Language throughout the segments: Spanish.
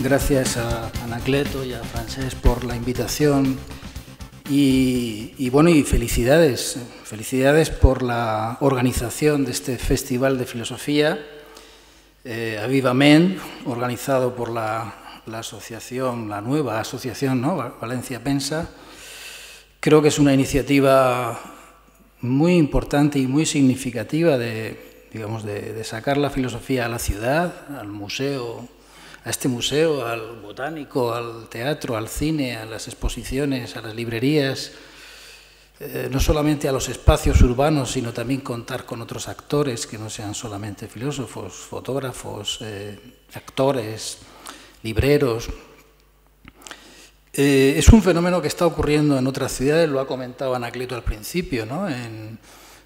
Gracias a Anacleto y a Francesc por la invitación y felicidades por la organización de este Festival de Filosofía, Avivament, organizado por la asociación, la nueva asociación, ¿no? Valencia Pensa. Creo que es una iniciativa muy importante y muy significativa de sacar la filosofía a la ciudad, al museo, a este museo, al botánico, al teatro, al cine, a las exposiciones, a las librerías, no solamente a los espacios urbanos, sino también contar con otros actores que no sean solamente filósofos, fotógrafos, actores, libreros. Es un fenómeno que está ocurriendo en otras ciudades, lo ha comentado Anacleto al principio, ¿no? En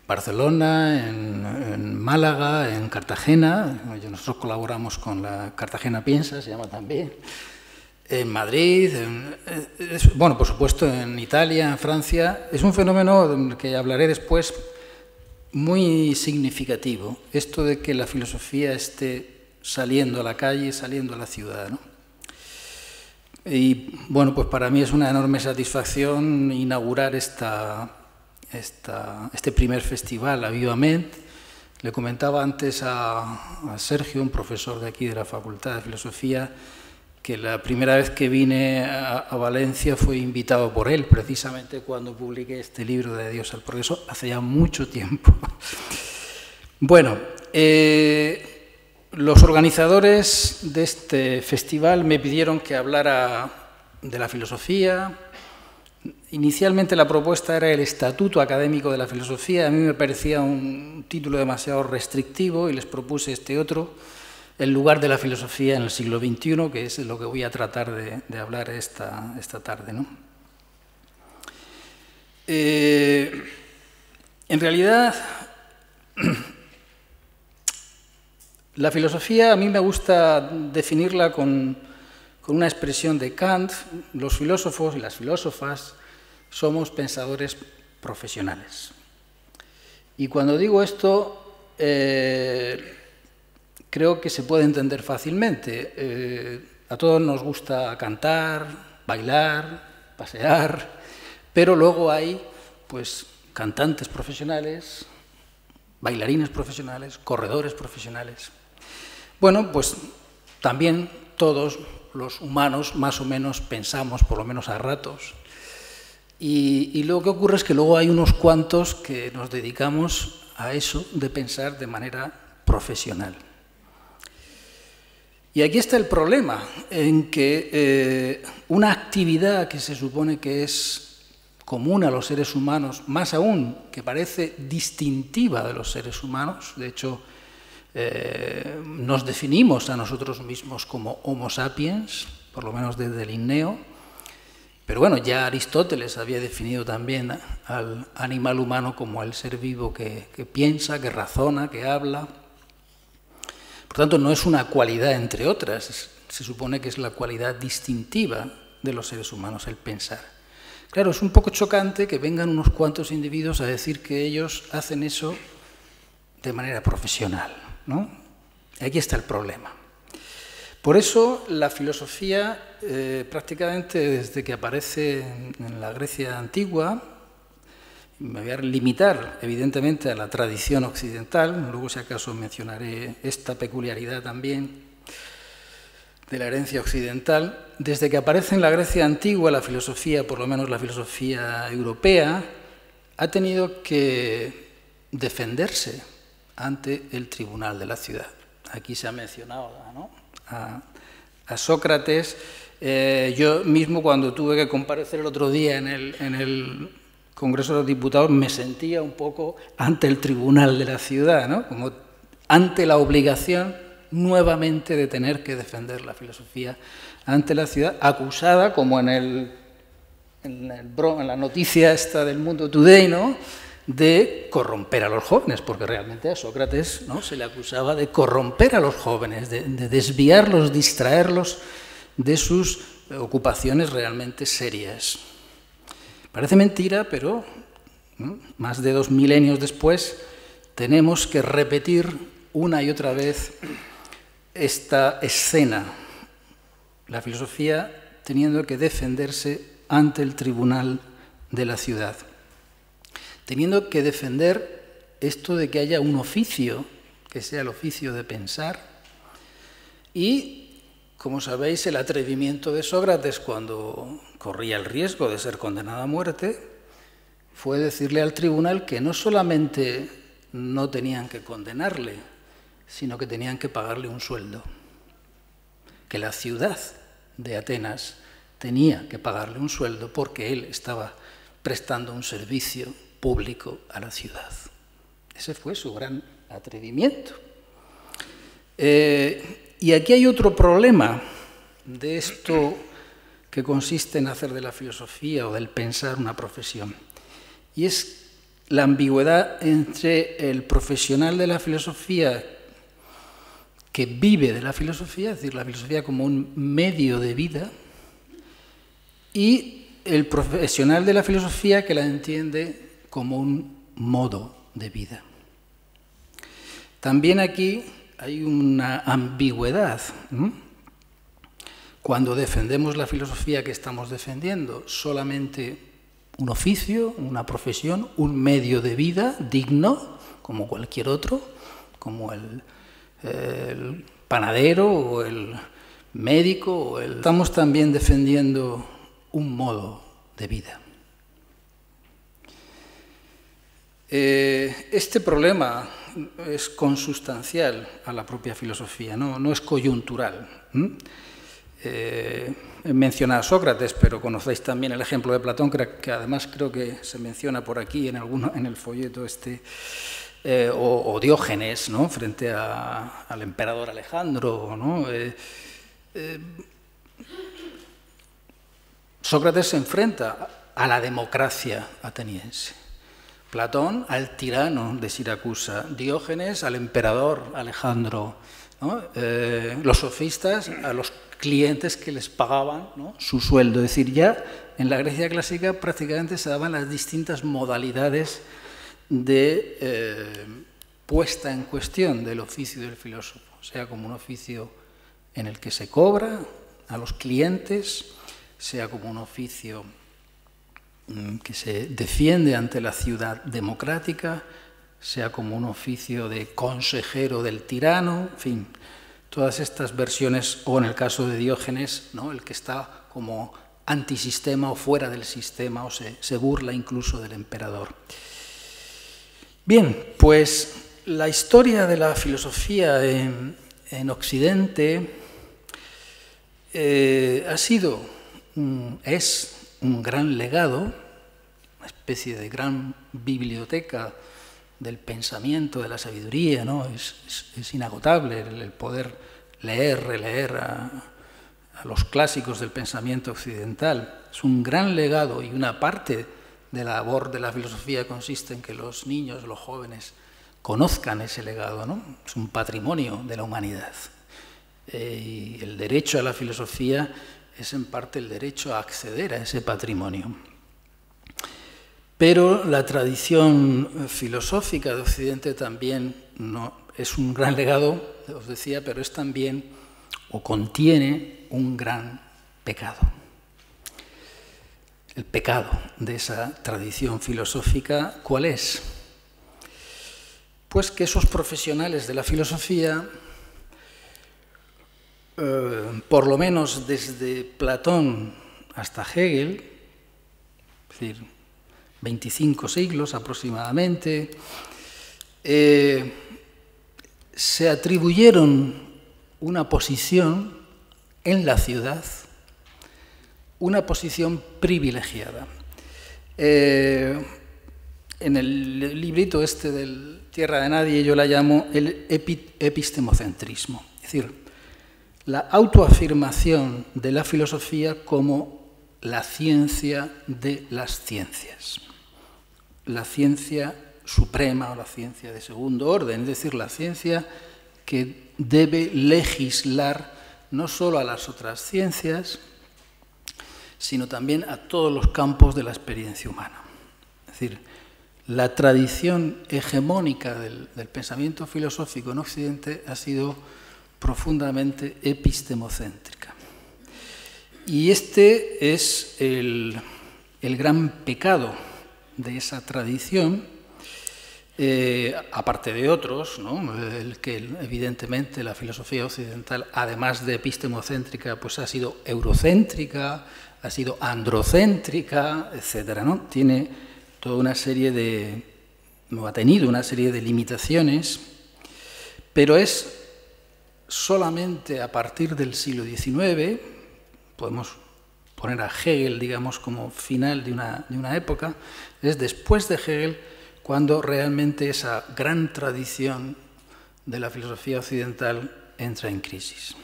Barcelona, en Málaga, en Cartagena. Nosotros colaboramos con la Cartagena Piensa, se llama también. En Madrid, por supuesto en Italia, en Francia. Es un fenómeno del que hablaré después muy significativo. Esto de que la filosofía esté saliendo a la calle, saliendo a la ciudad, ¿no? Y bueno, pues para mí es una enorme satisfacción inaugurar este primer festival, Avivament. Le comentaba antes a Sergio, un profesor de aquí de la Facultad de Filosofía, que la primera vez que vine a Valencia fue invitado por él, precisamente cuando publiqué este libro de Dios al Progreso, hace ya mucho tiempo. Bueno, los organizadores de este festival me pidieron que hablara de la filosofía. Inicialmente la propuesta era el Estatuto Académico de la Filosofía. A mí me parecía un título demasiado restrictivo y les propuse este otro, El lugar de la filosofía en el siglo XXI, que es lo que voy a tratar de hablar esta tarde, ¿no? En realidad, la filosofía a mí me gusta definirla con una expresión de Kant. Los filósofos y las filósofas somos pensadores profesionales. Y cuando digo esto, creo que se puede entender fácilmente. A todos nos gusta cantar, bailar, pasear, pero luego hay pues, cantantes profesionales, bailarines profesionales, corredores profesionales. Bueno, pues también todos los humanos más o menos pensamos, por lo menos a ratos, y lo que ocurre es que luego hay unos cuantos que nos dedicamos a eso de pensar de manera profesional. Y aquí está el problema, en que una actividad que se supone que es común a los seres humanos, más aún que parece distintiva de los seres humanos, de hecho nos definimos a nosotros mismos como Homo sapiens, por lo menos desde el Linneo, pero bueno, ya Aristóteles había definido también al animal humano como el ser vivo que piensa, que razona, que habla. Por tanto, no es una cualidad entre otras, se supone que es la cualidad distintiva de los seres humanos, el pensar. Claro, es un poco chocante que vengan unos cuantos individuos a decir que ellos hacen eso de manera profesional, ¿no? Aquí está el problema. Por eso la filosofía, prácticamente desde que aparece en la Grecia antigua, me voy a limitar evidentemente a la tradición occidental, luego si acaso mencionaré esta peculiaridad también de la herencia occidental. Desde que aparece en la Grecia antigua la filosofía, por lo menos la filosofía europea, ha tenido que defenderse ante el tribunal de la ciudad. Aquí se ha mencionado, ¿no?, a Sócrates. Yo mismo, cuando tuve que comparecer el otro día en el Congreso de los Diputados, me sentía un poco ante el tribunal de la ciudad, ¿no?, como ante la obligación nuevamente de tener que defender la filosofía ante la ciudad, acusada, como en la noticia esta del Mundo Today, ¿no?, de corromper a los jóvenes, porque realmente a Sócrates, ¿no?, se le acusaba de corromper a los jóvenes, de desviarlos, distraerlos de sus ocupaciones realmente serias. Parece mentira, pero ¿no?, más de 2 milenios después, tenemos que repetir una y otra vez esta escena. La filosofía teniendo que defenderse ante el tribunal de la ciudad, teniendo que defender esto de que haya un oficio, que sea el oficio de pensar, y, como sabéis, el atrevimiento de Sócrates cuando corría el riesgo de ser condenado a muerte fue decirle al tribunal que no solamente no tenían que condenarle, sino que tenían que pagarle un sueldo, que la ciudad de Atenas tenía que pagarle un sueldo porque él estaba prestando un servicio público a la ciudad. Ese fue su gran atrevimiento. Y aquí hay otro problema de esto que consiste en hacer de la filosofía o del pensar una profesión, y es la ambigüedad entre el profesional de la filosofía que vive de la filosofía, es decir, la filosofía como un medio de vida, y el profesional de la filosofía que la entiende como un modo de vida. También aquí hay una ambigüedad. Cuando defendemos la filosofía que estamos defendiendo, solamente un oficio, una profesión, un medio de vida digno, como cualquier otro, como el panadero o el médico. Estamos también defendiendo un modo de vida. Este problema es consustancial a la propia filosofía, no es coyuntural. He mencionado a Sócrates, pero conocéis también el ejemplo de Platón, que además creo que se menciona por aquí en el folleto este, o Diógenes, ¿no?, frente al emperador Alejandro, ¿no? Sócrates se enfrenta a la democracia ateniense, Platón al tirano de Siracusa, Diógenes al emperador Alejandro, ¿no? Los sofistas a los clientes que les pagaban, ¿no?, su sueldo. Es decir, ya en la Grecia clásica prácticamente se daban las distintas modalidades de puesta en cuestión del oficio del filósofo, sea como un oficio en el que se cobra a los clientes, sea como un oficio que se defiende ante la ciudad democrática, sea como un oficio de consejero del tirano, en fin, todas estas versiones, o en el caso de Diógenes, ¿no?, el que está como antisistema o fuera del sistema, o se burla incluso del emperador. Bien, pues la historia de la filosofía en Occidente es un gran legado, una especie de gran biblioteca del pensamiento, de la sabiduría, ¿no? Es inagotable el poder leer, releer a los clásicos del pensamiento occidental. Es un gran legado, y una parte de la labor de la filosofía consiste en que los niños, los jóvenes, conozcan ese legado, ¿no? Es un patrimonio de la humanidad. Y el derecho a la filosofía es en parte el derecho a acceder a ese patrimonio. Pero la tradición filosófica de Occidente también es un gran legado, os decía, pero es también, o contiene, un gran pecado. El pecado de esa tradición filosófica, ¿cuál es? Pues que esos profesionales de la filosofía, por lo menos desde Platón hasta Hegel, es decir, 25 siglos aproximadamente, se atribuyeron una posición en la ciudad, una posición privilegiada. En el librito este del Tierra de Nadie yo la llamo el epistemocentrismo, es decir, la autoafirmación de la filosofía como la ciencia de las ciencias, la ciencia suprema o la ciencia de segundo orden, es decir, la ciencia que debe legislar no solo a las otras ciencias, sino también a todos los campos de la experiencia humana. Es decir, la tradición hegemónica del pensamiento filosófico en Occidente ha sido profundamente epistemocéntrica. Y este es el gran pecado de esa tradición, aparte de otros, ¿no? El que evidentemente la filosofía occidental, además de epistemocéntrica, pues ha sido eurocéntrica, ha sido androcéntrica, etcétera, ¿no? Tiene toda una serie ha tenido una serie de limitaciones, pero es solamente a partir del siglo XIX, podemos poner a Hegel, digamos, como final de una época, es después de Hegel cuando realmente esa gran tradición de la filosofía occidental entra en crisis.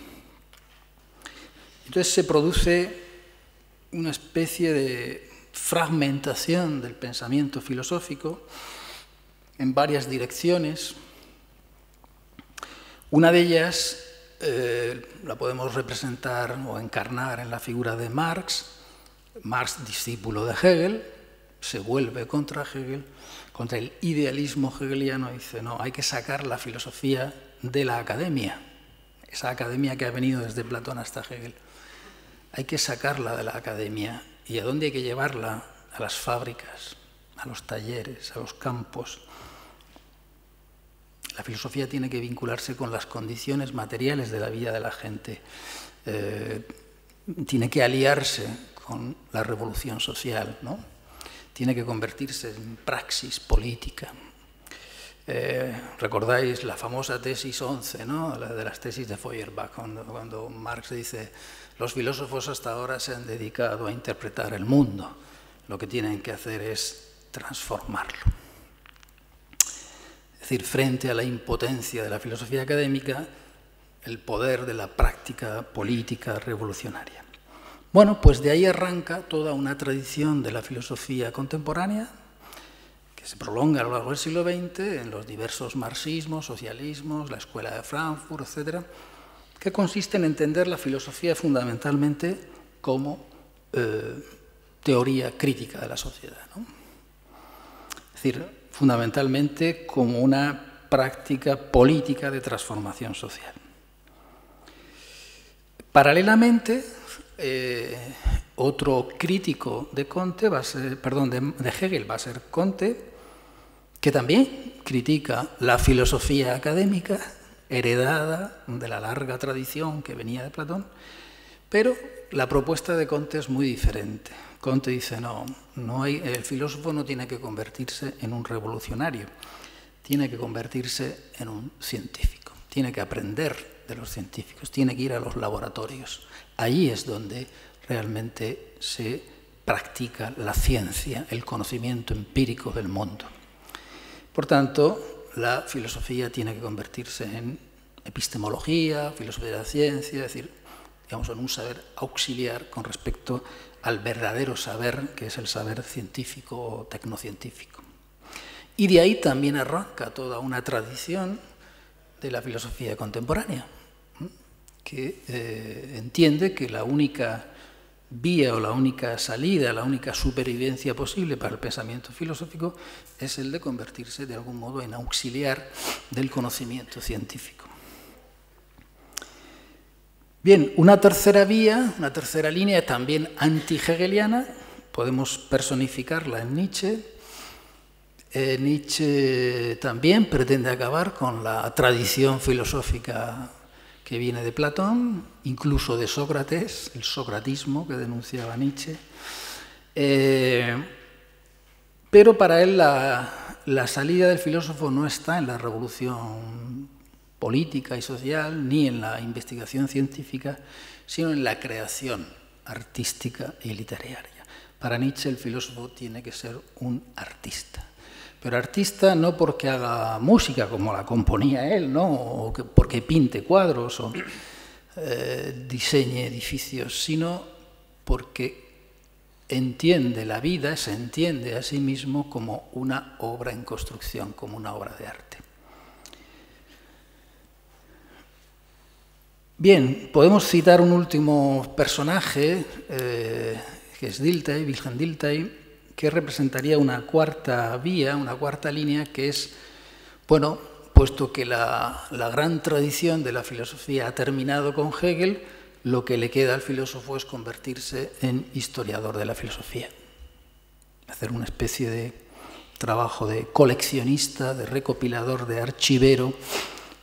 Entonces se produce una especie de fragmentación del pensamiento filosófico en varias direcciones. Una de ellas la podemos representar o encarnar en la figura de Marx. Marx, discípulo de Hegel, se vuelve contra Hegel, contra el idealismo hegeliano, y dice, no, hay que sacar la filosofía de la academia, esa academia que ha venido desde Platón hasta Hegel. Hay que sacarla de la academia. ¿Y a dónde hay que llevarla? A las fábricas, a los talleres, a los campos. La filosofía tiene que vincularse con las condiciones materiales de la vida de la gente. Tiene que aliarse con la revolución social, ¿no? Tiene que convertirse en praxis política. Recordáis la famosa tesis 11, ¿no? La de las tesis de Feuerbach, cuando Marx dice: los filósofos hasta ahora se han dedicado a interpretar el mundo, lo que tienen que hacer es transformarlo. Es decir, frente a la impotencia de la filosofía académica, el poder de la práctica política revolucionaria. Bueno, pues de ahí arranca toda una tradición de la filosofía contemporánea que se prolonga a lo largo del siglo XX en los diversos marxismos, socialismos, la Escuela de Frankfurt, etc., que consiste en entender la filosofía fundamentalmente como teoría crítica de la sociedad, ¿no? Es decir, fundamentalmente como una práctica política de transformación social. Paralelamente, otro crítico de Comte de Hegel va a ser Comte, que también critica la filosofía académica heredada de la larga tradición que venía de Platón, pero la propuesta de Comte es muy diferente. Comte dice, el filósofo no tiene que convertirse en un revolucionario, tiene que convertirse en un científico, tiene que aprender de los científicos, tiene que ir a los laboratorios. Allí es donde realmente se practica la ciencia, el conocimiento empírico del mundo. Por tanto, la filosofía tiene que convertirse en epistemología, filosofía de la ciencia, es decir, digamos, en un saber auxiliar con respecto al verdadero saber, que es el saber científico o tecnocientífico. Y de ahí también arranca toda una tradición de la filosofía contemporánea, que entiende que la única vía o la única salida, la única supervivencia posible para el pensamiento filosófico es el de convertirse de algún modo en auxiliar del conocimiento científico. Bien, una tercera vía, una tercera línea también anti-hegeliana, podemos personificarla en Nietzsche. Nietzsche también pretende acabar con la tradición filosófica que viene de Platón, incluso de Sócrates, el socratismo que denunciaba Nietzsche. Pero para él la salida del filósofo no está en la revolución política y social, ni en la investigación científica, sino en la creación artística y literaria. Para Nietzsche el filósofo tiene que ser un artista. Pero artista no porque haga música como la componía él, ¿no? O porque pinte cuadros o diseñe edificios, sino porque entiende la vida, se entiende a sí mismo como una obra en construcción, como una obra de arte. Bien, podemos citar un último personaje, que es Dilthey, Wilhelm Dilthey, que representaría una cuarta vía, una cuarta línea, que es, bueno, puesto que la gran tradición de la filosofía ha terminado con Hegel, lo que le queda al filósofo es convertirse en historiador de la filosofía. Hacer una especie de trabajo de coleccionista, de recopilador, de archivero,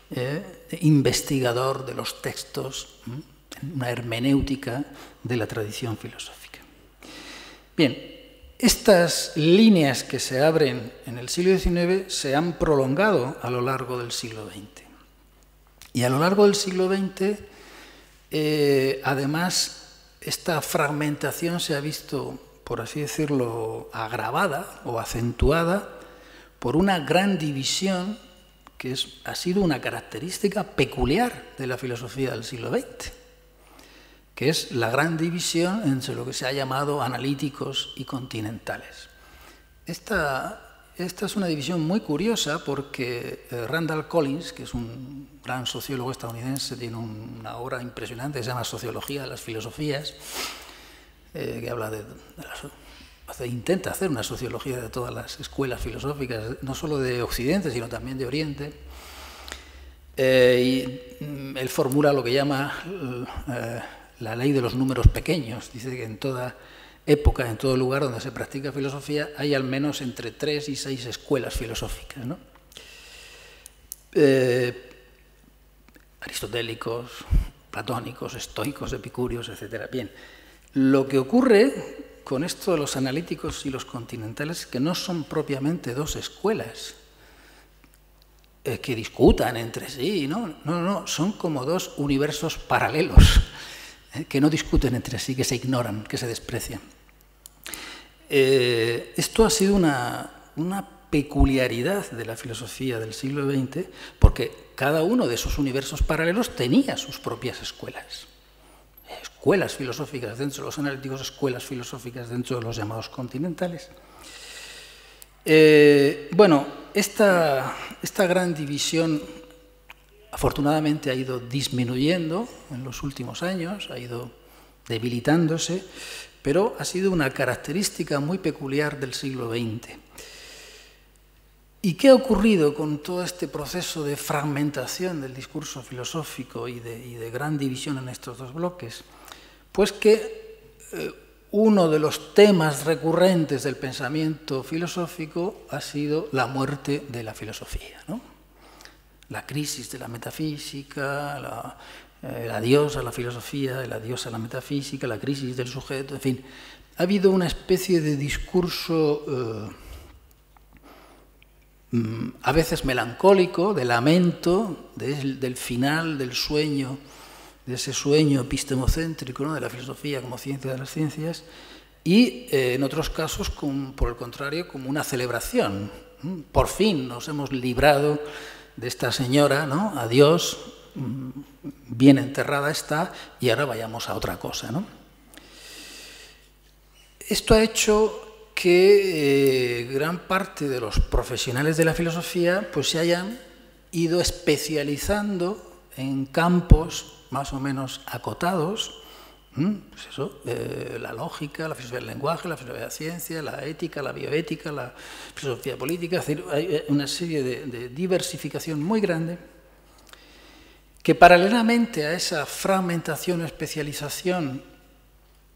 de investigador de los textos, una hermenéutica de la tradición filosófica. Bien, estas líneas que se abren en el siglo XIX se han prolongado a lo largo del siglo XX. Y a lo largo del siglo XX, además, esta fragmentación se ha visto, por así decirlo, agravada o acentuada por una gran división que ha sido una característica peculiar de la filosofía del siglo XX, que es la gran división entre lo que se ha llamado analíticos y continentales. Esta es una división muy curiosa porque Randall Collins, que es un gran sociólogo estadounidense, tiene una obra impresionante que se llama Sociología de las Filosofías, que habla intenta hacer una sociología de todas las escuelas filosóficas, no solo de Occidente, sino también de Oriente. Y él formula lo que llama la ley de los números pequeños. Dice que en toda época, en todo lugar donde se practica filosofía, hay al menos entre 3 y 6 escuelas filosóficas, ¿no? Aristotélicos, platónicos, estoicos, epicúreos, etc. Bien, lo que ocurre con esto de los analíticos y los continentales es que no son propiamente dos escuelas que discutan entre sí, no, son como dos universos paralelos que no discuten entre sí, que se ignoran, que se desprecian. Esto ha sido una peculiaridad de la filosofía del siglo XX, porque cada uno de esos universos paralelos tenía sus propias escuelas. Escuelas filosóficas dentro de los analíticos, escuelas filosóficas dentro de los llamados continentales. Bueno, esta gran división afortunadamente ha ido disminuyendo en los últimos años, ha ido debilitándose, pero ha sido una característica muy peculiar del siglo XX. ¿Y qué ha ocurrido con todo este proceso de fragmentación del discurso filosófico y de gran división en estos dos bloques? Pues que uno de los temas recurrentes del pensamiento filosófico ha sido la muerte de la filosofía, ¿no? La crisis de la metafísica, el adiós a la filosofía, el adiós a la metafísica, la crisis del sujeto, en fin. Ha habido una especie de discurso a veces melancólico, de lamento, del final del sueño, de ese sueño epistemocéntrico, ¿no?, de la filosofía como ciencia de las ciencias, y en otros casos, por el contrario, como una celebración. Por fin nos hemos librado de esta señora, ¿no? Adiós, bien enterrada está, y ahora vayamos a otra cosa, ¿no? Esto ha hecho que gran parte de los profesionales de la filosofía pues se hayan ido especializando en campos más o menos acotados, pues eso, la lógica, la filosofía del lenguaje, la filosofía de la ciencia, la ética, la bioética, la filosofía política. Es decir, hay una serie de diversificación muy grande que paralelamente a esa fragmentación o especialización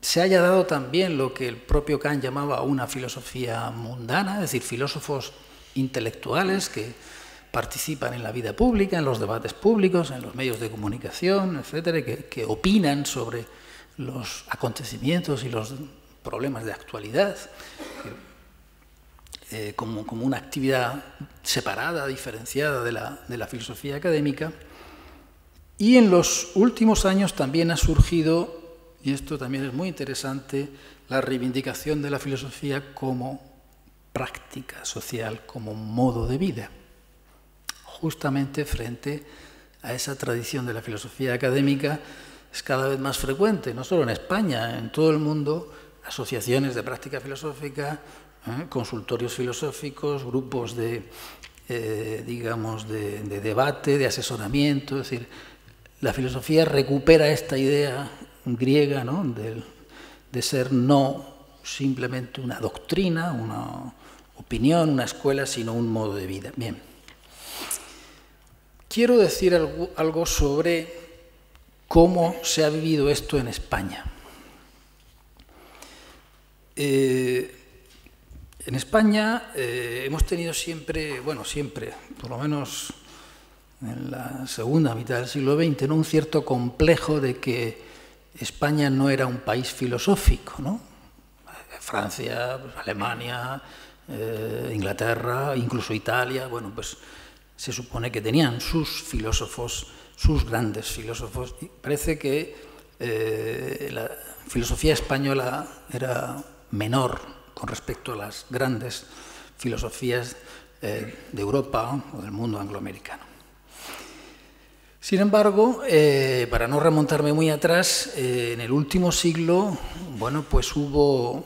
se haya dado también lo que el propio Kant llamaba una filosofía mundana, es decir, filósofos intelectuales que participan en la vida pública, en los debates públicos, en los medios de comunicación, etcétera, que opinan sobre los acontecimientos y los problemas de actualidad como una actividad separada, diferenciada de la filosofía académica. Y en los últimos años también ha surgido, y esto también es muy interesante, la reivindicación de la filosofía como práctica social, como modo de vida, justamente frente a esa tradición de la filosofía académica. Es cada vez más frecuente, no solo en España, en todo el mundo, asociaciones de práctica filosófica, consultorios filosóficos, grupos de debate, de asesoramiento. Es decir, la filosofía recupera esta idea griega, ¿no?, de ser no simplemente una doctrina, una opinión, una escuela, sino un modo de vida. Bien. Quiero decir algo sobre cómo se ha vivido esto en España. En España hemos tenido siempre, bueno, siempre, por lo menos en la segunda mitad del siglo XX, ¿no?, un cierto complejo de que España no era un país filosófico, ¿no? Francia, Alemania, Inglaterra, incluso Italia, bueno, pues se supone que tenían sus filósofos, sus grandes filósofos, y parece que la filosofía española era menor con respecto a las grandes filosofías de Europa o del mundo angloamericano. Sin embargo, para no remontarme muy atrás, en el último siglo, bueno, pues hubo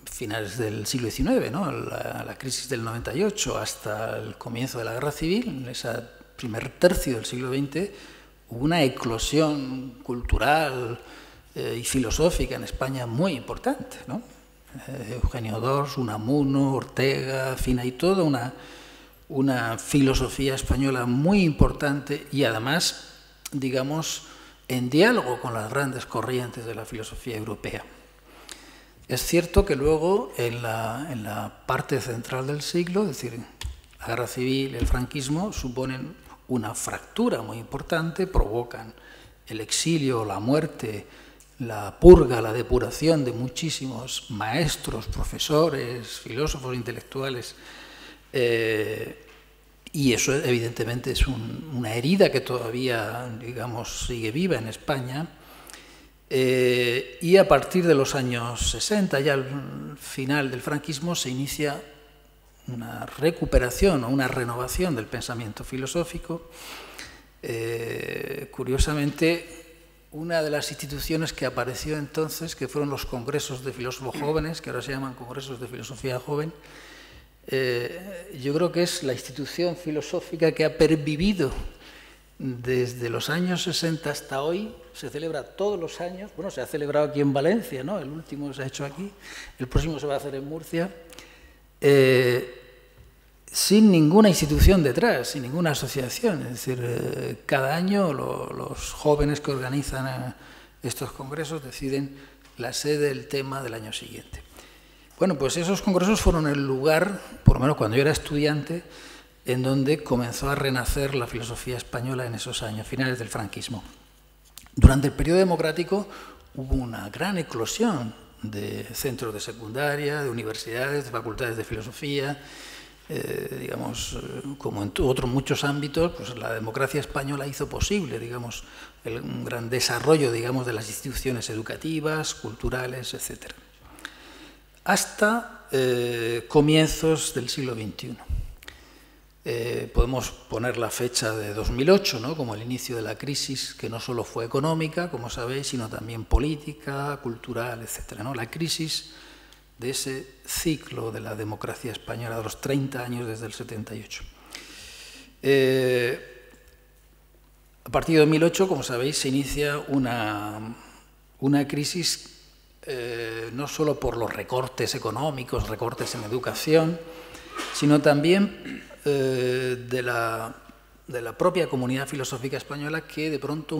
finales del siglo XIX, ¿no?, la crisis del 98 hasta el comienzo de la Guerra Civil, en ese primer tercio del siglo XX, hubo una eclosión cultural y filosófica en España muy importante, ¿no? Eugenio d'Ors, Unamuno, Ortega, en fin, hay toda una filosofía española muy importante y además, digamos, en diálogo con las grandes corrientes de la filosofía europea. Es cierto que luego, en la parte central del siglo, es decir, la Guerra Civil y el franquismo, suponen una fractura muy importante, provocan el exilio, la muerte, la purga, la depuración de muchísimos maestros, profesores, filósofos, intelectuales, y eso evidentemente es una herida que todavía, digamos, sigue viva en España. Y a partir de los años 60, ya al final del franquismo, se inicia una recuperación o una renovación del pensamiento filosófico. Curiosamente, una de las instituciones que apareció entonces, que fueron los congresos de filósofos jóvenes, que ahora se llaman congresos de filosofía joven, yo creo que es la institución filosófica que ha pervivido desde los años 60 hasta hoy. Se celebra todos los años, bueno, se ha celebrado aquí en Valencia, ¿no?, el último se ha hecho aquí, el próximo se va a hacer en Murcia, sin ninguna institución detrás, sin ninguna asociación. Es decir, cada año los jóvenes que organizan estos congresos deciden la sede, el tema del año siguiente. Bueno, pues esos congresos fueron el lugar, por lo menos cuando yo era estudiante, en donde comenzó a renacer la filosofía española en esos años, finales del franquismo. Durante el periodo democrático hubo una gran eclosión de centros de secundaria, de universidades, de facultades de filosofía, digamos, como en otros muchos ámbitos, pues la democracia española hizo posible, digamos, un gran desarrollo, digamos, de las instituciones educativas, culturales, etc. Hasta comienzos del siglo XXI. Podemos poner la fecha de 2008, ¿no?, como el inicio de la crisis, que no solo fue económica, como sabéis, sino también política, cultural, etc., ¿no? La crisis de ese ciclo de la democracia española, de los 30 años desde el 78. A partir de 2008, como sabéis, se inicia una crisis no solo por los recortes económicos, recortes en educación, sino también de la propia comunidad filosófica española, que de pronto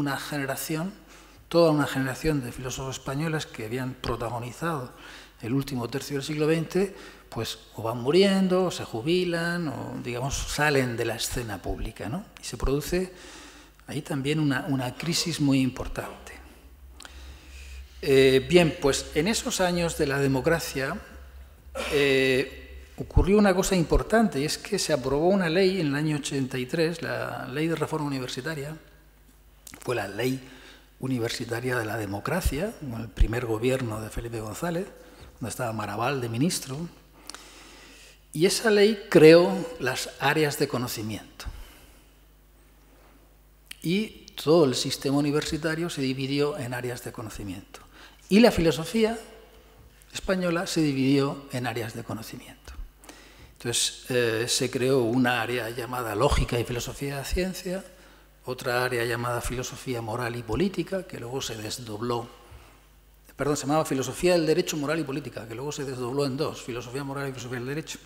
toda una generación de filósofos españoles que habían protagonizado el último tercio del siglo XX, pues o van muriendo, o se jubilan, o digamos salen de la escena pública, ¿no? Y se produce ahí también una crisis muy importante. Bien, pues en esos años de la democracia ocurrió una cosa importante, y es que se aprobó una ley en el año 83, la Ley de Reforma Universitaria, fue la Ley Universitaria de la Democracia, con el primer gobierno de Felipe González, donde estaba Maravall de ministro, y esa ley creó las áreas de conocimiento. Y todo el sistema universitario se dividió en áreas de conocimiento. Y la filosofía española se dividió en áreas de conocimiento. Entonces se creó una área llamada Lógica y Filosofía de la Ciencia, otra área llamada Filosofía Moral y Política, que luego se desdobló perdón, se llamaba Filosofía del Derecho, Moral y Política, que luego se desdobló en dos, Filosofía Moral y Filosofía del Derecho.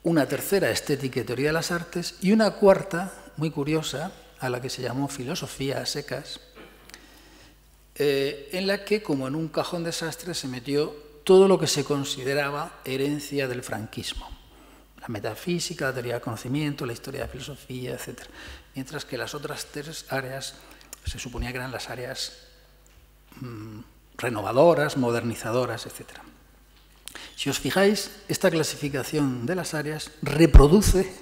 Una tercera, Estética y Teoría de las Artes, y una cuarta, muy curiosa, a la que se llamó Filosofía a secas, en la que, como en un cajón desastre, se metió todo lo que se consideraba herencia del franquismo. La metafísica, la teoría del conocimiento, la historia de la filosofía, etc. Mientras que las otras tres áreas se suponía que eran las áreas renovadoras, modernizadoras, etc. Si os fijáis, esta clasificación de las áreas reproduce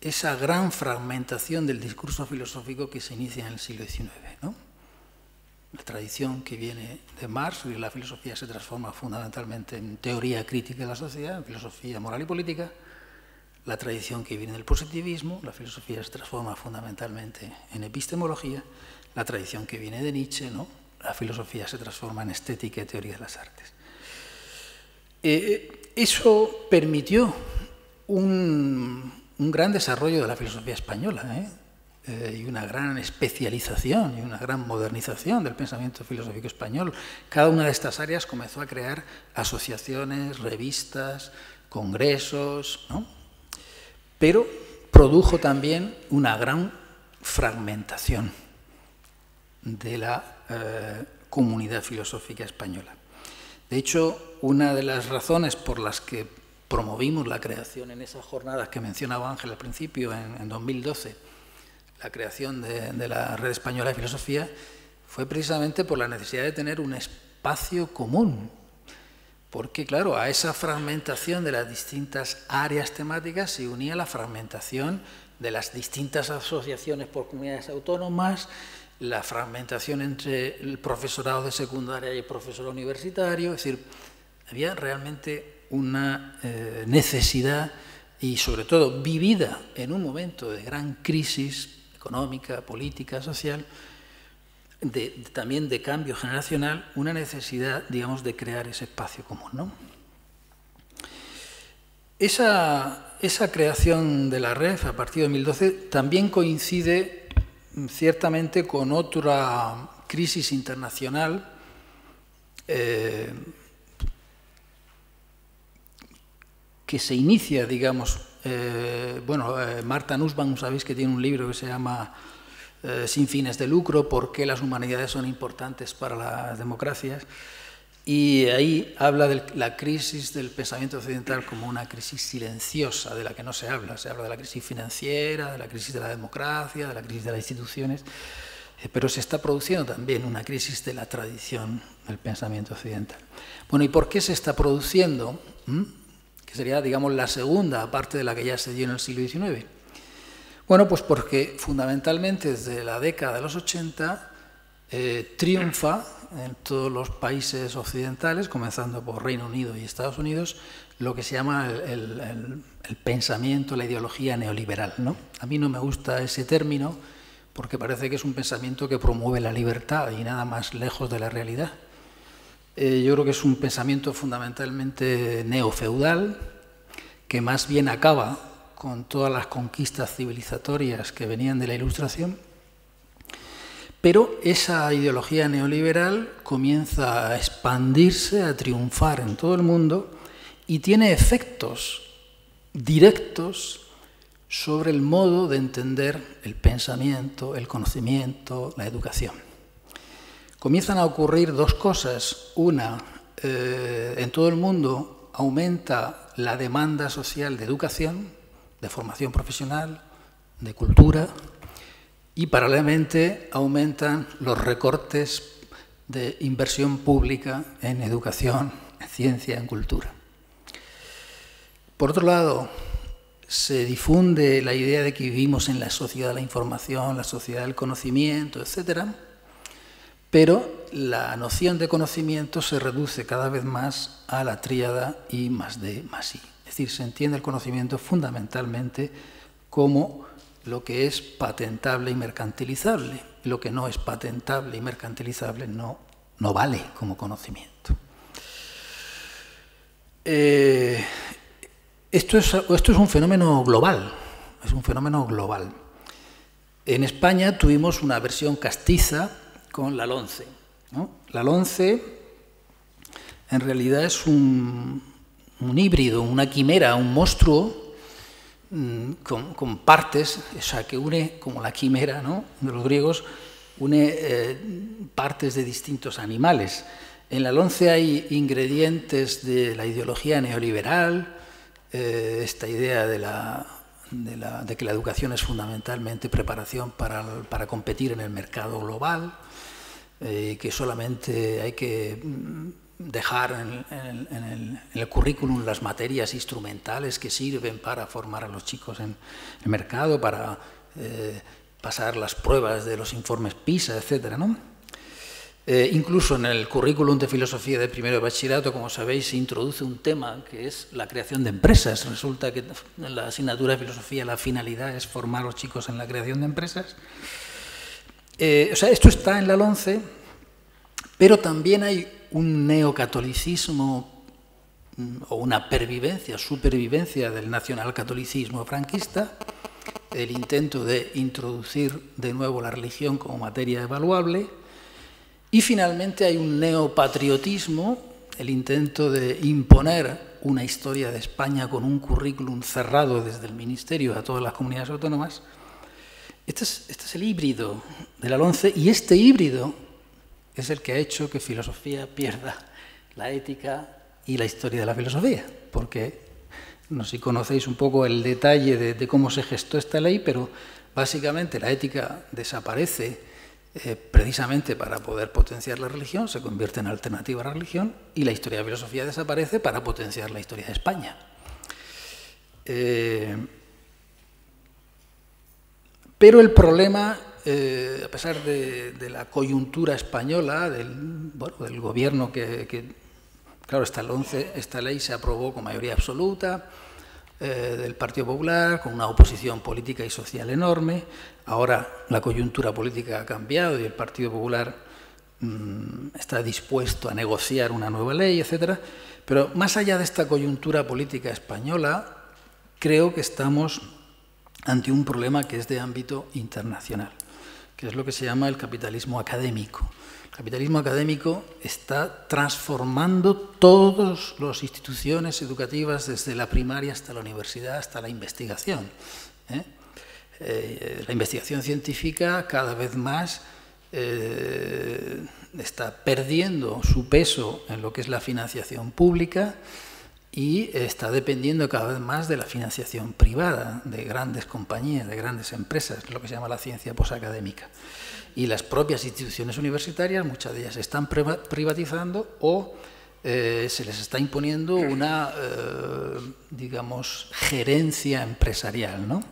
esa gran fragmentación del discurso filosófico que se inicia en el siglo XIX, ¿no? La tradición que viene de Marx, y la filosofía se transforma fundamentalmente en teoría crítica de la sociedad, en filosofía moral y política. La tradición que viene del positivismo, la filosofía se transforma fundamentalmente en epistemología. La tradición que viene de Nietzsche, ¿no? La filosofía se transforma en estética y teoría de las artes. Eso permitió un gran desarrollo de la filosofía española, y una gran especialización y una gran modernización del pensamiento filosófico español. Cada una de estas áreas comenzó a crear asociaciones, revistas, congresos, ¿no? Pero produjo también una gran fragmentación de la comunidad filosófica española. De hecho, una de las razones por las que promovimos la creación en esas jornadas que mencionaba Ángel al principio, en 2012, la creación de la Red Española de Filosofía, fue precisamente por la necesidad de tener un espacio común. Porque, claro, a esa fragmentación de las distintas áreas temáticas se unía la fragmentación de las distintas asociaciones por comunidades autónomas, la fragmentación entre el profesorado de secundaria y el profesorado universitario. Es decir, había realmente una necesidad, y sobre todo vivida en un momento de gran crisis económica, política, social, también de cambio generacional, una necesidad, digamos, de crear ese espacio común, ¿no? Esa creación de la red a partir de 2012 también coincide ciertamente con otra crisis internacional que se inicia, digamos, Martha Nussbaum, sabéis que tiene un libro que se llama Sin fines de lucro, ¿por qué las humanidades son importantes para las democracias? Y ahí habla de la crisis del pensamiento occidental como una crisis silenciosa de la que no se habla. Se habla de la crisis financiera, de la crisis de la democracia, de la crisis de las instituciones, pero se está produciendo también una crisis de la tradición del pensamiento occidental. Bueno, ¿y por qué se está produciendo? Que sería, digamos, la segunda parte de la que ya se dio en el siglo XIX. Bueno, pues porque fundamentalmente desde la década de los 80 triunfa en todos los países occidentales, comenzando por Reino Unido y Estados Unidos, lo que se llama el pensamiento, la ideología neoliberal, ¿no? A mí no me gusta ese término porque parece que es un pensamiento que promueve la libertad y nada más lejos de la realidad. Yo creo que es un pensamiento fundamentalmente neofeudal, que más bien acaba con todas las conquistas civilizatorias que venían de la Ilustración, pero esa ideología neoliberal comienza a expandirse, a triunfar en todo el mundo y tiene efectos directos sobre el modo de entender el pensamiento, el conocimiento, la educación. Comienzan a ocurrir dos cosas. Una, en todo el mundo aumenta la demanda social de educación, de formación profesional, de cultura, y paralelamente aumentan los recortes de inversión pública en educación, en ciencia, en cultura. Por otro lado, se difunde la idea de que vivimos en la sociedad de la información, la sociedad del conocimiento, etcétera, pero la noción de conocimiento se reduce cada vez más a la tríada I más D más I. Es decir, se entiende el conocimiento fundamentalmente como lo que es patentable y mercantilizable. Lo que no es patentable y mercantilizable no vale como conocimiento. Esto es un fenómeno global. Es un fenómeno global. En España tuvimos una versión castiza con la LOMCE. ¿no? La LOMCE en realidad es un híbrido, una quimera, un monstruo con partes, o sea, que une, como la quimera, ¿no?, de los griegos, une partes de distintos animales. En la LOMCE hay ingredientes de la ideología neoliberal, esta idea de que la educación es fundamentalmente preparación para competir en el mercado global, que solamente hay que dejar en el currículum las materias instrumentales que sirven para formar a los chicos en el mercado, para pasar las pruebas de los informes PISA, etc., ¿no? Incluso en el currículum de filosofía de primero de bachillerato, como sabéis, se introduce un tema que es la creación de empresas. Resulta que en la asignatura de filosofía la finalidad es formar a los chicos en la creación de empresas. O sea, esto está en la LOMCE, pero también hay un neocatolicismo o una supervivencia del nacionalcatolicismo franquista, el intento de introducir de nuevo la religión como materia evaluable, y finalmente hay un neopatriotismo, el intento de imponer una historia de España con un currículum cerrado desde el Ministerio a todas las comunidades autónomas. Este es el híbrido de la LOMCE, y este híbrido es el que ha hecho que filosofía pierda la ética y la historia de la filosofía, porque no sé si conocéis un poco el detalle de cómo se gestó esta ley, pero básicamente la ética desaparece precisamente para poder potenciar la religión, se convierte en alternativa a la religión, y la historia de la filosofía desaparece para potenciar la historia de España. Pero el problema, a pesar de la coyuntura española, del gobierno claro, esta ley se aprobó con mayoría absoluta, del Partido Popular, con una oposición política y social enorme. Ahora la coyuntura política ha cambiado y el Partido Popular está dispuesto a negociar una nueva ley, etc. Pero más allá de esta coyuntura política española, creo que estamos ante un problema que es de ámbito internacional, que es lo que se llama el capitalismo académico. El capitalismo académico está transformando todas las instituciones educativas, desde la primaria hasta la universidad, hasta la investigación. La investigación científica cada vez más está perdiendo su peso en lo que es la financiación pública y está dependiendo cada vez más de la financiación privada, de grandes compañías, de grandes empresas, lo que se llama la ciencia posacadémica. Y las propias instituciones universitarias, muchas de ellas se están privatizando o se les está imponiendo una, digamos, gerencia empresarial, ¿no?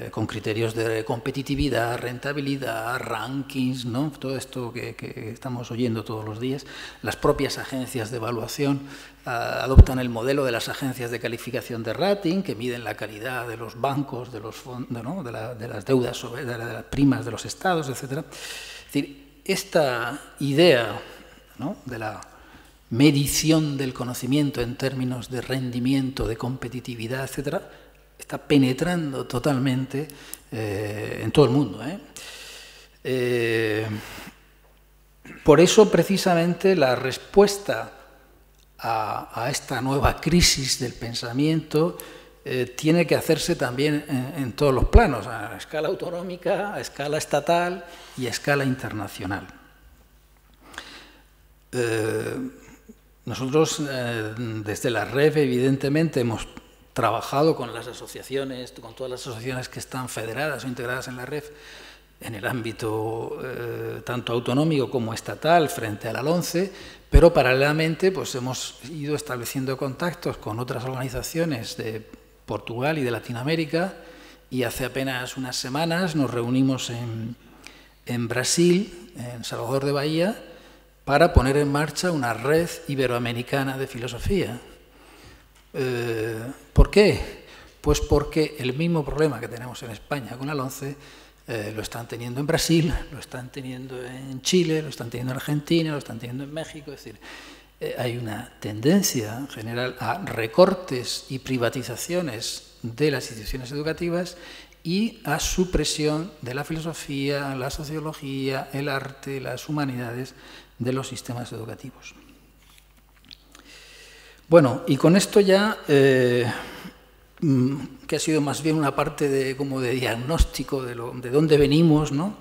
Con criterios de competitividad, rentabilidad, rankings, ¿no? Todo esto que estamos oyendo todos los días. Las propias agencias de evaluación adoptan el modelo de las agencias de calificación de rating, que miden la calidad de los bancos, de los fondos, ¿no?, de las deudas, de las primas de los estados, etc. Es decir, esta idea, ¿no?, de la medición del conocimiento en términos de rendimiento, de competitividad, etc., está penetrando totalmente en todo el mundo. Por eso, precisamente, la respuesta a esta nueva crisis del pensamiento tiene que hacerse también en todos los planos, a escala autonómica, a escala estatal y a escala internacional. Nosotros, desde la REF, evidentemente, hemos trabajado con las asociaciones, con todas las asociaciones que están federadas o integradas en la REF, en el ámbito tanto autonómico como estatal, frente a la LOMCE, pero paralelamente pues hemos ido estableciendo contactos con otras organizaciones de Portugal y de Latinoamérica, y hace apenas unas semanas nos reunimos en Brasil, en Salvador de Bahía, para poner en marcha una red iberoamericana de filosofía. ¿Por qué? Pues porque el mismo problema que tenemos en España con la LOMCE lo están teniendo en Brasil, lo están teniendo en Chile, lo están teniendo en Argentina, lo están teniendo en México. Es decir, hay una tendencia general a recortes y privatizaciones de las instituciones educativas, y a supresión de la filosofía, la sociología, el arte, las humanidades de los sistemas educativos. Bueno, y con esto ya, que ha sido más bien una parte como de diagnóstico de dónde venimos, ¿no?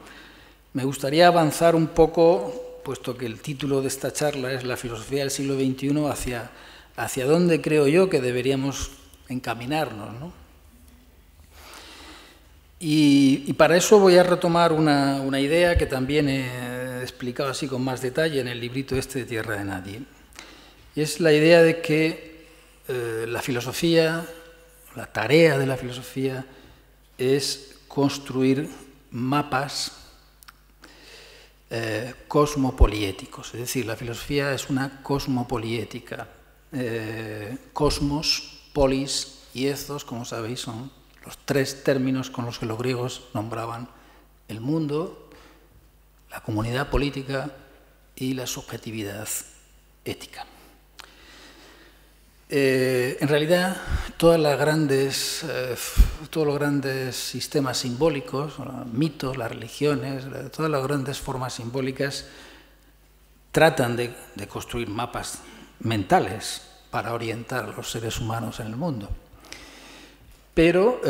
Me gustaría avanzar un poco, puesto que el título de esta charla es La filosofía del siglo XXI, hacia dónde creo yo que deberíamos encaminarnos, ¿no? Y para eso voy a retomar una idea que también he explicado así con más detalle en el librito este de Tierra de Nadie. Y es la idea de que la filosofía, la tarea de la filosofía es construir mapas cosmopoliéticos. Es decir, la filosofía es una cosmopoliética. Cosmos, polis y ethos, como sabéis, son los tres términos con los que los griegos nombraban el mundo, la comunidad política y la subjetividad ética. En realidad, todos los grandes sistemas simbólicos, los mitos, las religiones, todas las grandes formas simbólicas tratan de construir mapas mentales para orientar a los seres humanos en el mundo. Pero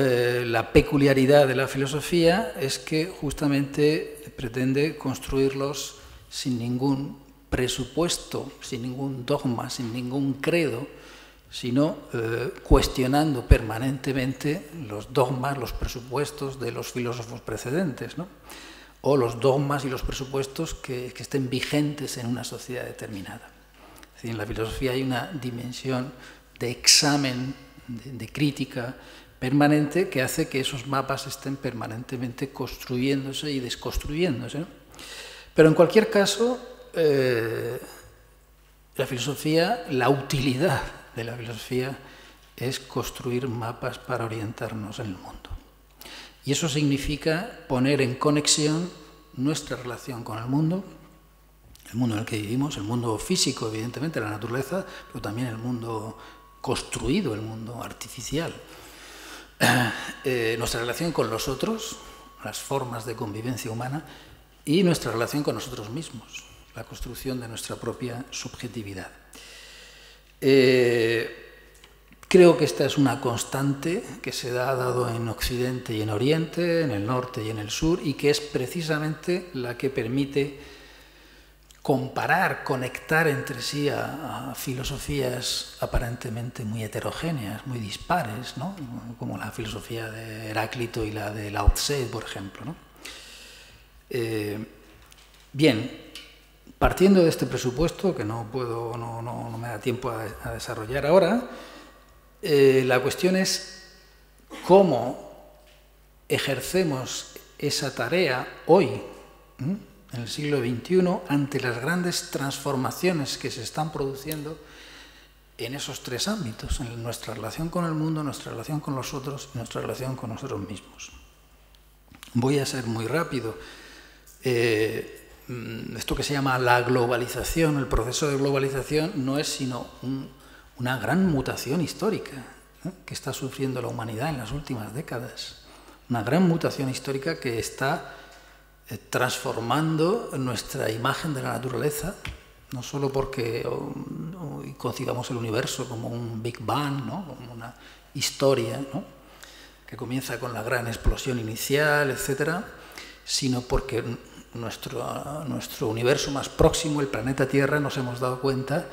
la peculiaridad de la filosofía es que justamente pretende construirlos sin ningún presupuesto, sin ningún dogma, sin ningún credo, sino cuestionando permanentemente los dogmas, los presupuestos de los filósofos precedentes, ¿no? O los dogmas y los presupuestos que estén vigentes en una sociedad determinada. Es decir, en la filosofía hay una dimensión de examen, de crítica permanente que hace que esos mapas estén permanentemente construyéndose y desconstruyéndose, ¿no? Pero en cualquier caso, la filosofía, la utilidad de la filosofía es construir mapas para orientarnos en el mundo. Y eso significa poner en conexión nuestra relación con el mundo en el que vivimos, el mundo físico, evidentemente, la naturaleza, pero también el mundo construido, el mundo artificial. Nuestra relación con los otros, las formas de convivencia humana, y nuestra relación con nosotros mismos, la construcción de nuestra propia subjetividad. Creo que esta es una constante que se ha dado en Occidente y en Oriente, en el norte y en el sur, y que es precisamente la que permite comparar, conectar entre sí a filosofías aparentemente muy heterogéneas, muy dispares, ¿no? Como la filosofía de Heráclito y la de Lao Tse, por ejemplo, ¿no? Bien, partiendo de este presupuesto, que no me da tiempo a desarrollar ahora, la cuestión es cómo ejercemos esa tarea hoy, en el siglo XXI, ante las grandes transformaciones que se están produciendo en esos tres ámbitos, en nuestra relación con el mundo, nuestra relación con los otros y nuestra relación con nosotros mismos. Voy a ser muy rápido. Esto que se llama la globalización, el proceso de globalización, no es sino una gran mutación histórica que está sufriendo la humanidad en las últimas décadas. Una gran mutación histórica que está transformando nuestra imagen de la naturaleza, no solo porque concibamos el universo como un Big Bang, ¿no? Como una historia, ¿no? Que comienza con la gran explosión inicial, etcétera, sino porque nuestro universo más próximo, el planeta Tierra, nos hemos dado cuenta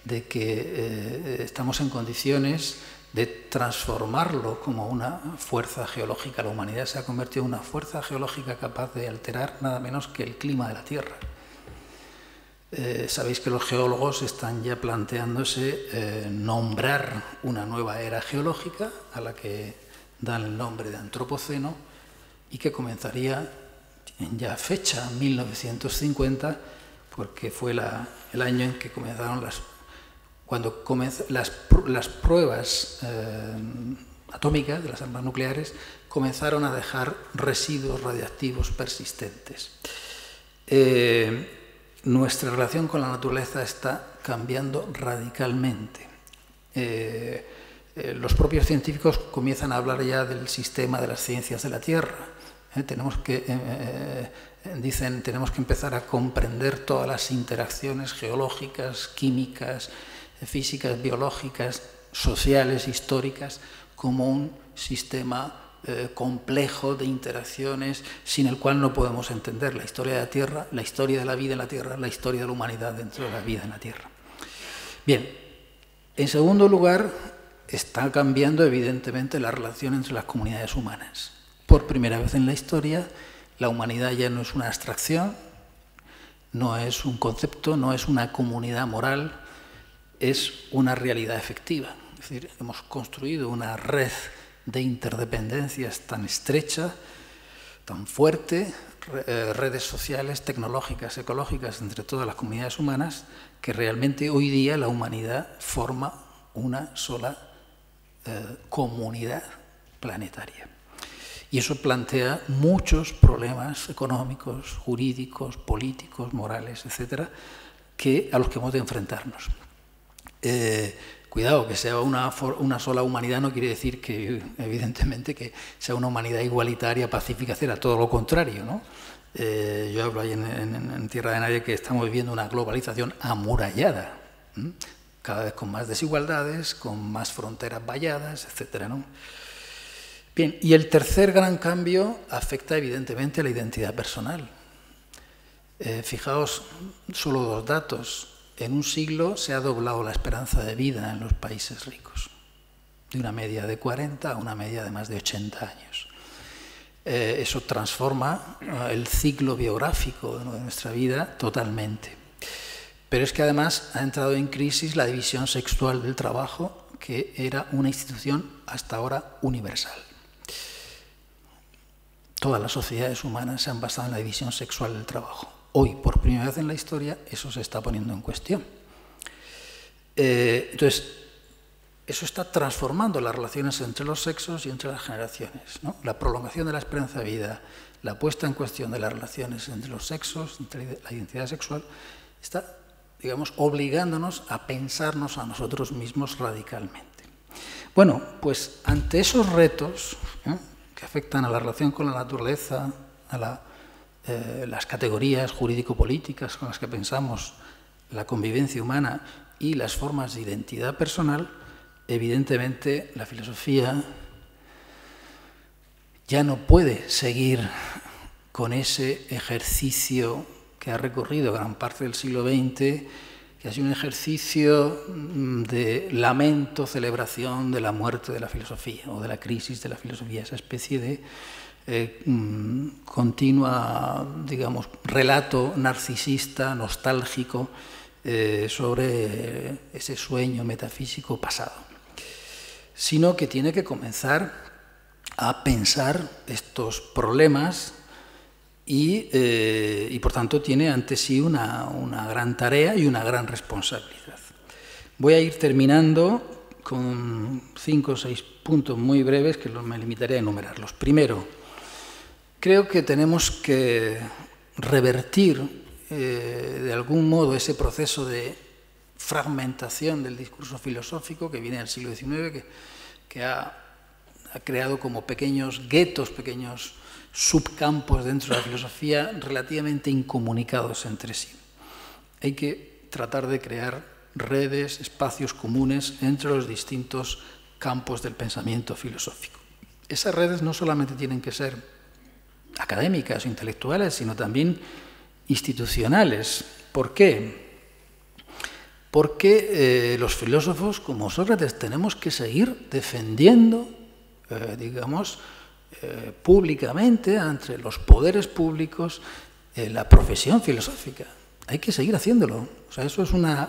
de que estamos en condiciones de transformarlo como una fuerza geológica. La humanidad se ha convertido en una fuerza geológica capaz de alterar nada menos que el clima de la Tierra. Sabéis que los geólogos están ya planteándose nombrar una nueva era geológica a la que dan el nombre de Antropoceno y que comenzaría en ya fecha, 1950, porque fue el año en que comenzaron las pruebas atómicas de las armas nucleares comenzaron a dejar residuos radiactivos persistentes. Nuestra relación con la naturaleza está cambiando radicalmente. los propios científicos comienzan a hablar ya del sistema de las ciencias de la Tierra. Dicen, tenemos que empezar a comprender todas las interacciones geológicas, químicas, físicas, biológicas, sociales, históricas, como un sistema complejo de interacciones sin el cual no podemos entender la historia de la Tierra, la historia de la vida en la Tierra, la historia de la humanidad dentro de la vida en la Tierra. Bien, en segundo lugar, está cambiando evidentemente la relación entre las comunidades humanas. Por primera vez en la historia, la humanidad ya no es una abstracción, no es un concepto, no es una comunidad moral, es una realidad efectiva. Es decir, hemos construido una red de interdependencias tan estrecha, tan fuerte, redes sociales, tecnológicas, ecológicas entre todas las comunidades humanas, que realmente hoy día la humanidad forma una sola comunidad planetaria. Y eso plantea muchos problemas económicos, jurídicos, políticos, morales, etcétera, a los que hemos de enfrentarnos. Cuidado, que sea una sola humanidad no quiere decir que, evidentemente, que sea una humanidad igualitaria, pacífica, etcétera, todo lo contrario, ¿no? Yo hablo ahí en Tierra de Nadie que estamos viviendo una globalización amurallada, cada vez con más desigualdades, con más fronteras valladas, etcétera, ¿no? Bien, y el tercer gran cambio afecta evidentemente a la identidad personal. Fijaos, solo dos datos. En un siglo se ha doblado la esperanza de vida en los países ricos, de una media de 40 a una media de más de 80 años. Eso transforma el ciclo biográfico de nuestra vida totalmente. Pero es que además ha entrado en crisis la división sexual del trabajo, que era una institución hasta ahora universal. Todas las sociedades humanas se han basado en la división sexual del trabajo. Hoy, por primera vez en la historia, eso se está poniendo en cuestión. Entonces, eso está transformando las relaciones entre los sexos y entre las generaciones, ¿no? La prolongación de la esperanza de vida, la puesta en cuestión de las relaciones entre los sexos, entre la identidad sexual, está, digamos, obligándonos a pensarnos a nosotros mismos radicalmente. Bueno, pues ante esos retos que afectan a la relación con la naturaleza, a las categorías jurídico-políticas con las que pensamos la convivencia humana y las formas de identidad personal, evidentemente la filosofía ya no puede seguir con ese ejercicio que ha recorrido gran parte del siglo XX, que ha sido un ejercicio de lamento, celebración de la muerte de la filosofía o de la crisis de la filosofía, esa especie de continua, digamos, relato narcisista, nostálgico sobre ese sueño metafísico pasado, sino que tiene que comenzar a pensar estos problemas y por tanto tiene ante sí una gran tarea y una gran responsabilidad. Voy a ir terminando con 5 o 6 puntos muy breves que me limitaré a enumerarlos. Primero, creo que tenemos que revertir de algún modo ese proceso de fragmentación del discurso filosófico que viene del siglo XIX, que ha creado como pequeños guetos, pequeños subcampos dentro de la filosofía relativamente incomunicados entre sí. Hay que tratar de crear redes, espacios comunes entre los distintos campos del pensamiento filosófico. Esas redes no solamente tienen que ser académicas o intelectuales, sino también institucionales. ¿Por qué? Porque los filósofos, como Sócrates, tenemos que seguir defendiendo, digamos, públicamente, ante los poderes públicos, la profesión filosófica. Hay que seguir haciéndolo. O sea, eso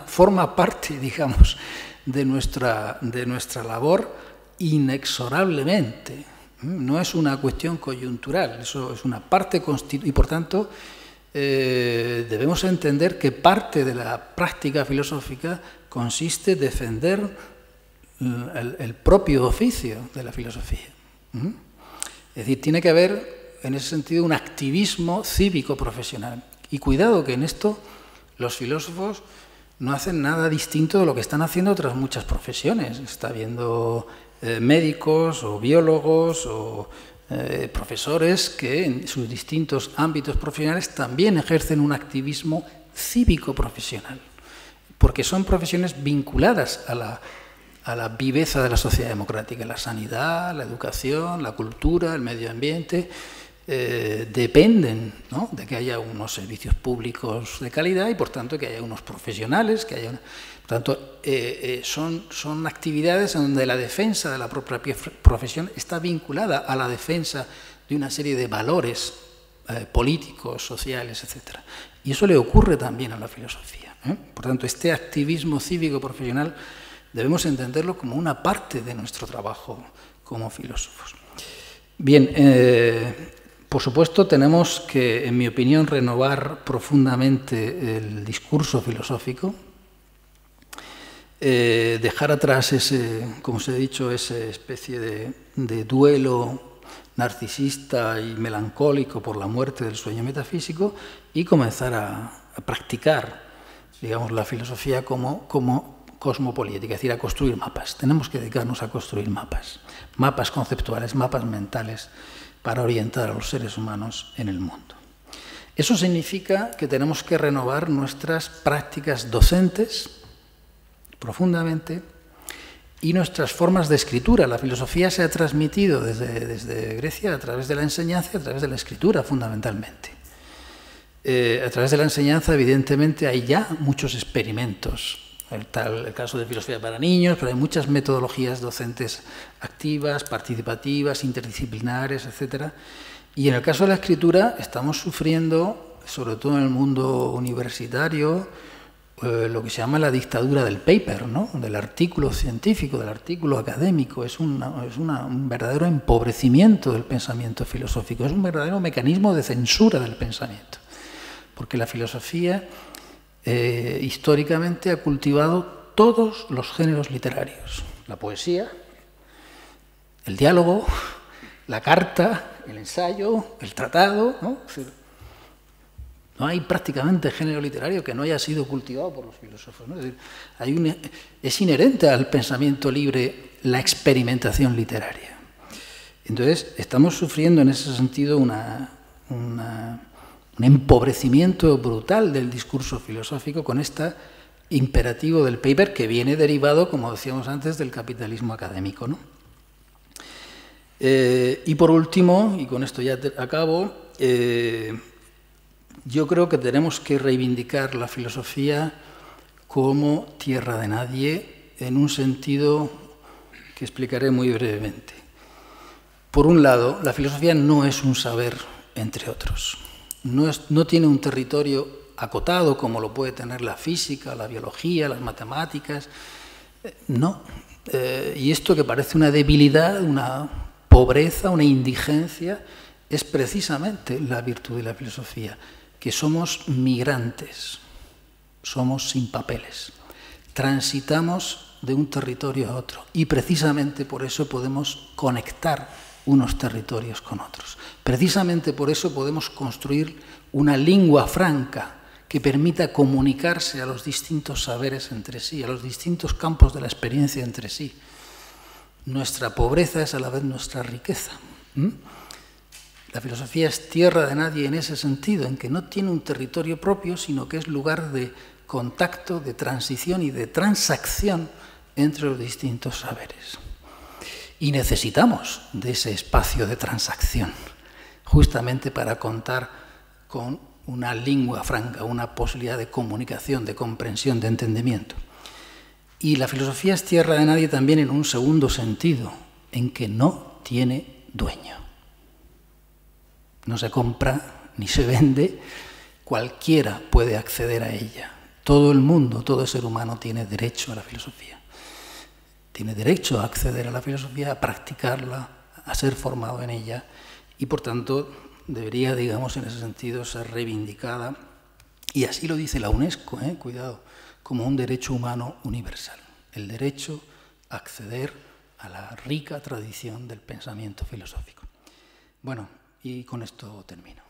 forma parte, digamos, de nuestra labor inexorablemente. No es una cuestión coyuntural, eso es una parte constitutiva y, por tanto, debemos entender que parte de la práctica filosófica consiste en defender el propio oficio de la filosofía. Es decir, tiene que haber, en ese sentido, un activismo cívico profesional. Y cuidado que en esto los filósofos no hacen nada distinto de lo que están haciendo otras muchas profesiones. Está habiendo médicos o biólogos o profesores que en sus distintos ámbitos profesionales también ejercen un activismo cívico profesional, porque son profesiones vinculadas a la viveza de la sociedad democrática, la sanidad, la educación, la cultura, el medio ambiente. Dependen, ¿no?, de que haya unos servicios públicos de calidad y, por tanto, que haya unos profesionales, que haya por tanto, son actividades en donde la defensa de la propia profesión está vinculada a la defensa de una serie de valores políticos, sociales, etc. Y eso le ocurre también a la filosofía, ¿eh? Por tanto, este activismo cívico profesional debemos entenderlo como una parte de nuestro trabajo como filósofos. Bien, por supuesto, tenemos que, en mi opinión, renovar profundamente el discurso filosófico, dejar atrás ese, como os he dicho, esa especie de duelo narcisista y melancólico por la muerte del sueño metafísico y comenzar a practicar, digamos, la filosofía como cosmopolítica, es decir, a construir mapas. Tenemos que dedicarnos a construir mapas conceptuales, mapas mentales, para orientar a los seres humanos en el mundo. Eso significa que tenemos que renovar nuestras prácticas docentes profundamente y nuestras formas de escritura. La filosofía se ha transmitido desde Grecia a través de la enseñanza y a través de la escritura, fundamentalmente. A través de la enseñanza, evidentemente, hay ya muchos experimentos. El caso de filosofía para niños, pero hay muchas metodologías docentes activas, participativas, interdisciplinares, etc. Y en el caso de la escritura estamos sufriendo, sobre todo en el mundo universitario, lo que se llama la dictadura del paper, ¿no?, del artículo científico, del artículo académico. Es un verdadero empobrecimiento del pensamiento filosófico, es un verdadero mecanismo de censura del pensamiento, porque la filosofía históricamente ha cultivado todos los géneros literarios: la poesía, el diálogo, la carta, el ensayo, el tratado, ¿no? No hay prácticamente género literario que no haya sido cultivado por los filósofos, ¿no? Es decir, es inherente al pensamiento libre la experimentación literaria. Entonces, estamos sufriendo en ese sentido un empobrecimiento brutal del discurso filosófico con este imperativo del paper que viene derivado, como decíamos antes, del capitalismo académico, ¿no? Y por último, y con esto ya acabo, yo creo que tenemos que reivindicar la filosofía como tierra de nadie en un sentido que explicaré muy brevemente. Por un lado, la filosofía no es un saber entre otros. No tiene un territorio acotado como lo puede tener la física, la biología, las matemáticas. No. Y esto, que parece una debilidad, una pobreza, una indigencia, es precisamente la virtud de la filosofía, que somos migrantes, somos sin papeles, transitamos de un territorio a otro y precisamente por eso podemos conectar unos territorios con otros. Precisamente por eso podemos construir una lengua franca que permita comunicarse a los distintos saberes entre sí, a los distintos campos de la experiencia entre sí. Nuestra pobreza es a la vez nuestra riqueza. La filosofía es tierra de nadie en ese sentido, en que no tiene un territorio propio, sino que es lugar de contacto, de transición y de transacción entre los distintos saberes. Y necesitamos de ese espacio de transacción, justamente para contar con una lengua franca, una posibilidad de comunicación, de comprensión, de entendimiento. Y la filosofía es tierra de nadie también en un segundo sentido, en que no tiene dueño. No se compra ni se vende, cualquiera puede acceder a ella. Todo el mundo, todo ser humano tiene derecho a la filosofía. Tiene derecho a acceder a la filosofía, a practicarla, a ser formado en ella y, por tanto, debería, digamos, en ese sentido, ser reivindicada. Y así lo dice la UNESCO, cuidado, como un derecho humano universal. El derecho a acceder a la rica tradición del pensamiento filosófico. Bueno, y con esto termino.